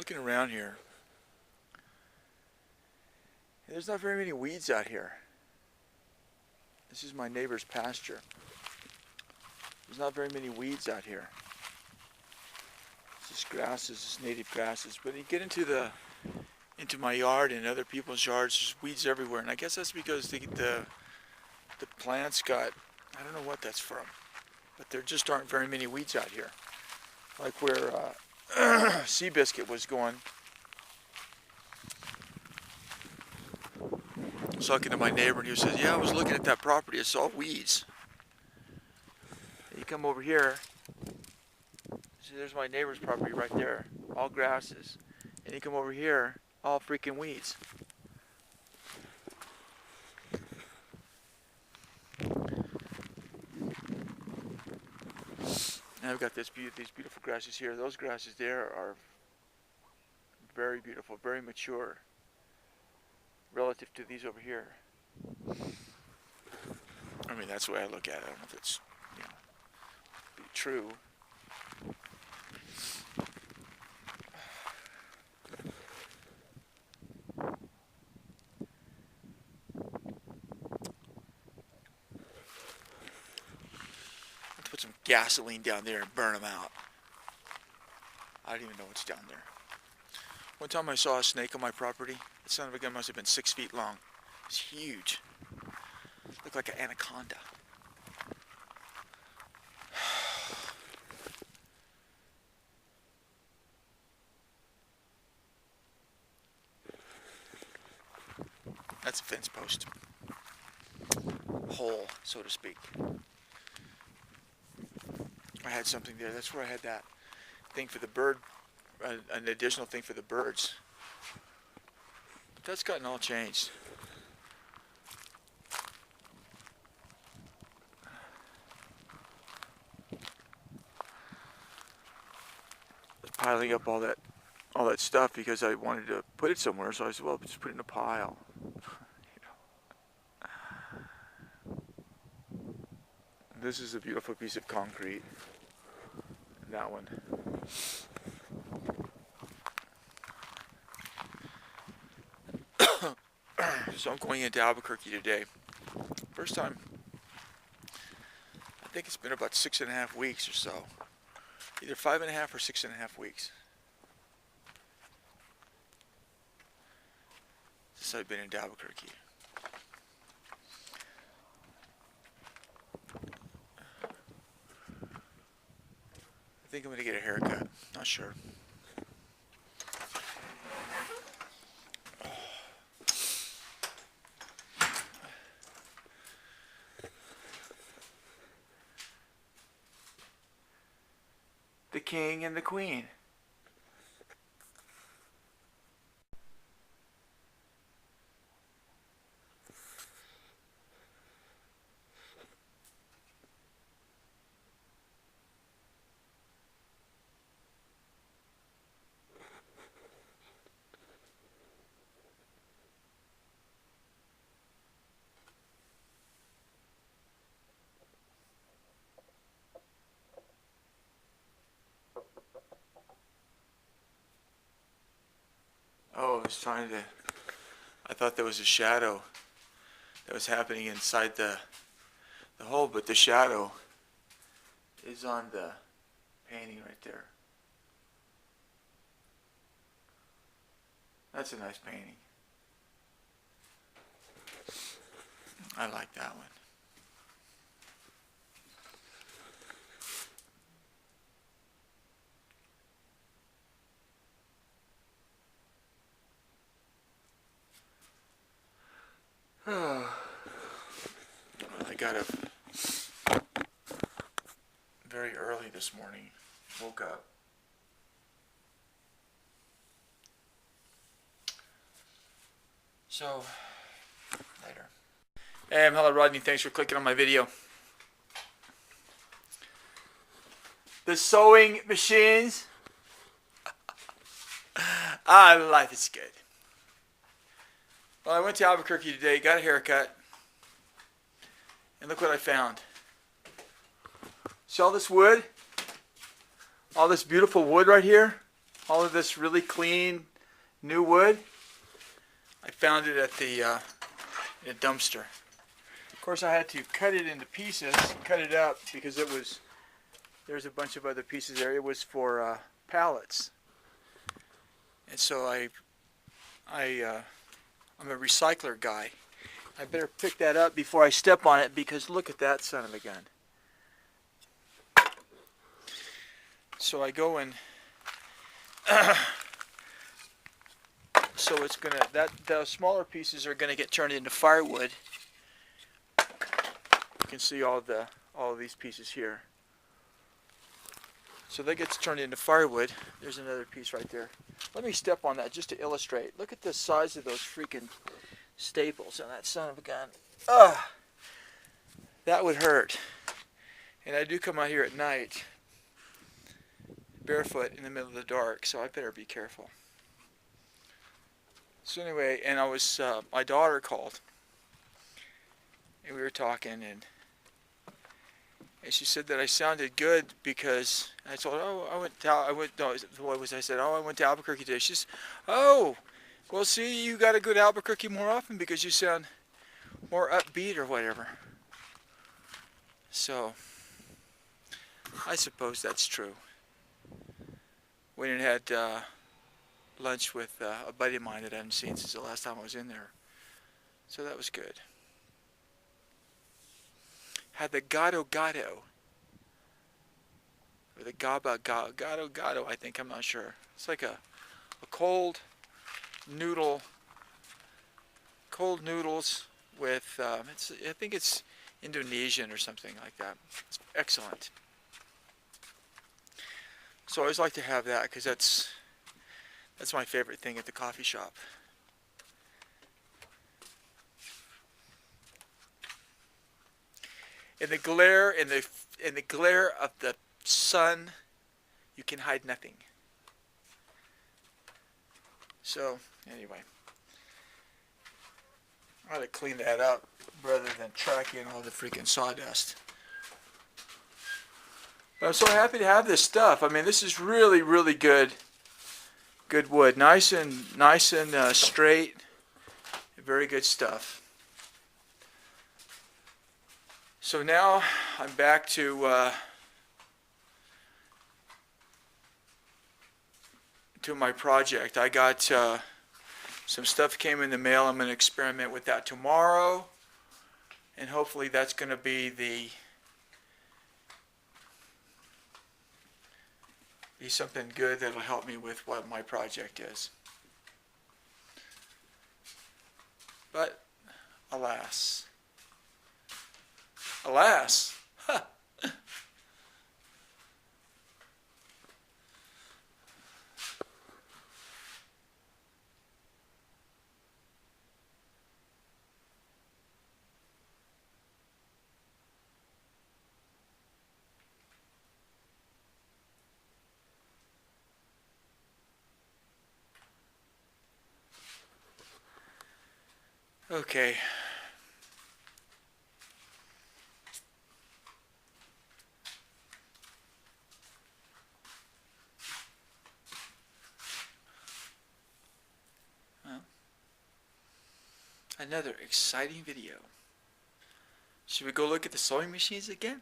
looking around here. There's not very many weeds out here. This is my neighbor's pasture. There's not very many weeds out here. It's just grasses, just native grasses. But you get into my yard and other people's yards, there's weeds everywhere. And I guess that's because the plants got, I don't know what that's from, but there just aren't very many weeds out here. Like where Seabiscuit was going. I was talking to my neighbor and he says, yeah, I was looking at that property, I saw weeds. And you come over here, see there's my neighbor's property right there, all grasses. And you come over here, all freaking weeds. And I've got these beautiful grasses here. Those grasses there are very beautiful, very mature relative to these over here. I mean, that's the way I look at it. I don't know if it's, true. Let's put some gasoline down there and burn them out. I don't even know what's down there. One time I saw a snake on my property. The son of a gun must have been 6 feet long. It was huge. Looked like an anaconda. That's a fence post. Hole, so to speak. I had something there. That's where I had that thing for the bird, an additional thing for the birds. But that's gotten all changed. Piling up all that stuff because I wanted to put it somewhere, so I said, well, just put it in a pile. This is a beautiful piece of concrete. That one. So I'm going into Albuquerque today. First time. I think it's been about 6.5 weeks or so. Either 5.5 or 6.5 weeks since I've been in Albuquerque. I think I'm going to get a haircut. Not sure. The king and the queen. Oh, I thought there was a shadow that was happening inside the hole, but the shadow is on the painting right there. That's a nice painting. I like that one. I got up very early this morning. Woke up. So, later. Hey, hello Rodney. Thanks for clicking on my video. The sewing machines. Life is good. Well, I went to Albuquerque today, got a haircut, and look what I found. See all this wood? All this beautiful wood right here? All of this really clean new wood, I found it at the in a dumpster. Of course, I had to cut it into pieces, cut it up because there's a bunch of other pieces there. It was for pallets, and so I'm a recycler guy. I better pick that up before I step on it because look at that son of a gun. So I go and so it's gonna the smaller pieces are gonna get turned into firewood. You can see all of these pieces here. So that gets turned into firewood. There's another piece right there. Let me step on that just to illustrate. Look at the size of those freaking staples on that son of a gun. Ugh! That would hurt. And I do come out here at night, barefoot in the middle of the dark, so I better be careful. So anyway, and my daughter called, and we were talking, and she said that I sounded good because I told her, oh, I went to Albuquerque today. She says, oh, well, see, you got to go to Albuquerque more often because you sound more upbeat or whatever. So, I suppose that's true. Went and had lunch with a buddy of mine that I haven't seen since the last time I was in there. So that was good. Had the gado, or the gado, I think, I'm not sure. It's like a cold noodles with, I think it's Indonesian or something like that. It's excellent. So I always like to have that because that's my favorite thing at the coffee shop. In the glare of the sun, you can hide nothing. So anyway, I ought to clean that up rather than track in all the freaking sawdust. But I'm so happy to have this stuff. I mean, this is really, really good wood, nice and straight, very good stuff. So now I'm back to my project. I got some stuff came in the mail. I'm going to experiment with that tomorrow, and hopefully that's going to be something good that'll help me with what my project is. But alas, huh. Okay. Well, another exciting video. Should we go look at the sewing machines again?